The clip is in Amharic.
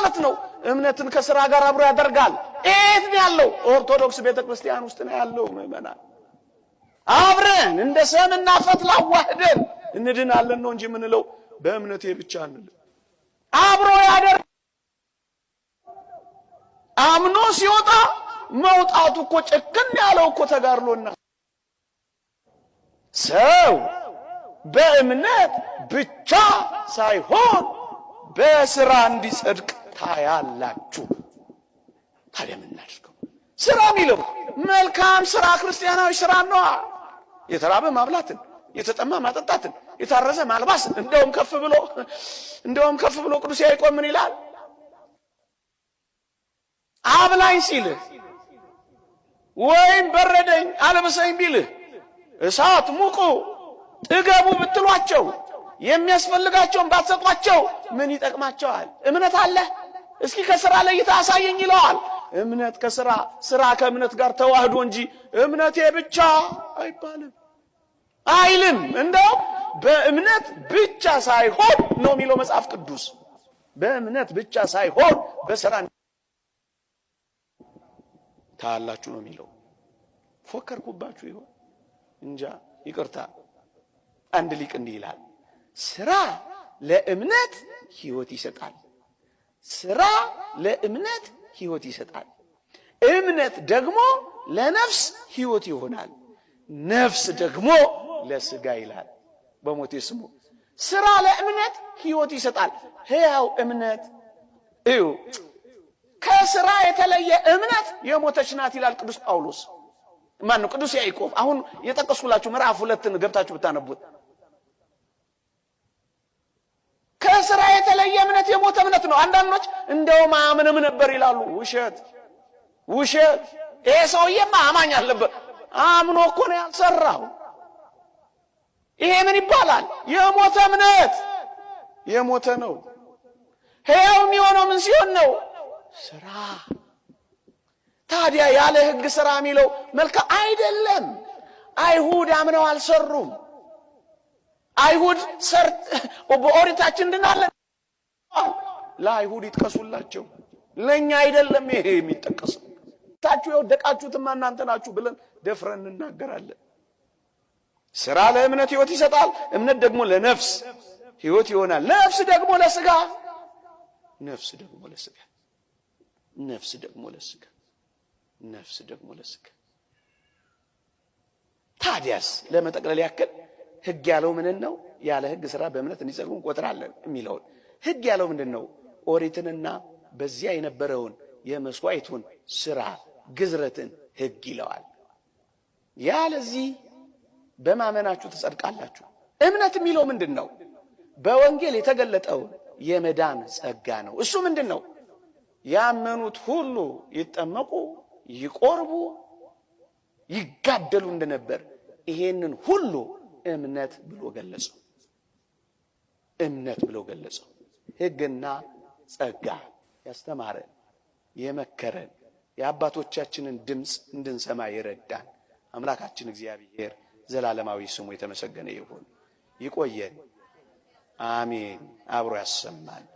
ማለት ነው። እምነትን ከሥራ ጋር አብሮ ያደርጋል። የት ነው ያለው? ኦርቶዶክስ ቤተክርስቲያን ውስጥ ነው ያለው። ምእመናን አብረን እንደ ሰምና ፈትል አዋህደን እንድናለን ነው እንጂ የምንለው በእምነቴ ብቻ እንል። አብሮ ያደርጋል። አምኖ ሲወጣ መውጣቱ እኮ ጭክን ያለው እኮ ተጋድሎና ሰው በእምነት ብቻ ሳይሆን በሥራ እንዲጸድቅ ታያላችሁ። ታዲያ ምን እናድርገው? ሥራ የሚለው መልካም ሥራ ክርስቲያናዊ ሥራ ነው። የተራበ ማብላትን፣ የተጠማ ማጠጣትን፣ የታረዘ ማልባስን። እንደውም ከፍ ብሎ ቅዱስ ያዕቆብ ምን ይላል? አብላኝ ሲልህ ወይም በረደኝ አለበሰኝ ቢልህ እሳት ሙቁ ጥገቡ ብትሏቸው የሚያስፈልጋቸውን ባትሰጧቸው ምን ይጠቅማቸዋል? እምነት አለ? እስኪ ከሥራ ለይተህ አሳየኝ ይለዋል። እምነት ከሥራ፣ ሥራ ከእምነት ጋር ተዋህዶ እንጂ እምነቴ ብቻ አይባልም አይልም። እንደውም በእምነት ብቻ ሳይሆን ነው የሚለው መጽሐፍ ቅዱስ። በእምነት ብቻ ሳይሆን በሥራ ታላችሁ ነው የሚለው። ፎከርኩባችሁ ይሆን እንጃ፣ ይቅርታ። አንድ ሊቅ እንዲህ ይላል፣ ሥራ ለእምነት ሕይወት ይሰጣል። ሥራ ለእምነት ሕይወት ይሰጣል። እምነት ደግሞ ለነፍስ ሕይወት ይሆናል። ነፍስ ደግሞ ለሥጋ ይላል። በሞቴ ስሙ። ሥራ ለእምነት ሕይወት ይሰጣል። ሕያው እምነት እዩ። ከሥራ የተለየ እምነት የሞተች ናት ይላል ቅዱስ ጳውሎስ። ማን ነው? ቅዱስ ያዕቆብ። አሁን የጠቀስኩላችሁ ምዕራፍ 2 ገብታችሁ ብታነቡት ከሥራ የተለየ እምነት የሞተ እምነት ነው። አንዳንዶች እንደውም አያምንም ነበር ይላሉ። ውሸት ውሸት። ይሄ ሰውዬማ አማኝ አለበት። አምኖ እኮ ነው ያልሰራው። ይሄ ምን ይባላል? የሞተ እምነት። የሞተ ነው። ሕያው የሚሆነው ምን ሲሆን ነው? ሥራ። ታዲያ ያለ ሕግ ሥራ የሚለው መልካም አይደለም። አይሁድ አምነው አልሰሩም። አይሁድ በኦሪታችን እንድናለን ለአይሁድ ይጥቀሱላቸው፣ ለኛ አይደለም ይሄ የሚጠቀሰው። ታችሁ የወደቃችሁትማ እናንተ ናችሁ ብለን ደፍረን እንናገራለን። ሥራ ለእምነት ሕይወት ይሰጣል። እምነት ደግሞ ለነፍስ ሕይወት ይሆናል። ነፍስ ደግሞ ለሥጋ፣ ነፍስ ደግሞ ለሥጋ፣ ነፍስ ደግሞ ለሥጋ፣ ነፍስ ደግሞ ለሥጋ። ታዲያስ ለመጠቅለል ያክል ሕግ ያለው ምን ነው? ያለ ሕግ ሥራ በእምነት እንዲጸድቁ እንቆጥራለን የሚለውን ሕግ ያለው ምንድን ነው? ኦሪትንና በዚያ የነበረውን የመስዋዕቱን ሥራ ግዝረትን ሕግ ይለዋል። ያለዚህ በማመናችሁ ትጸድቃላችሁ። እምነት የሚለው ምንድን ነው? በወንጌል የተገለጠው የመዳን ጸጋ ነው። እሱ ምንድን ነው? ያመኑት ሁሉ ይጠመቁ፣ ይቆርቡ፣ ይጋደሉ እንደነበር ይሄንን ሁሉ እምነት ብሎ ገለጸው። እምነት ብሎ ገለጸው። ሕግና ጸጋ ያስተማረን የመከረን የአባቶቻችንን ድምፅ እንድንሰማ የረዳን አምላካችን እግዚአብሔር ዘላለማዊ ስሙ የተመሰገነ ይሁን። ይቆየን። አሜን። አብሮ ያሰማን።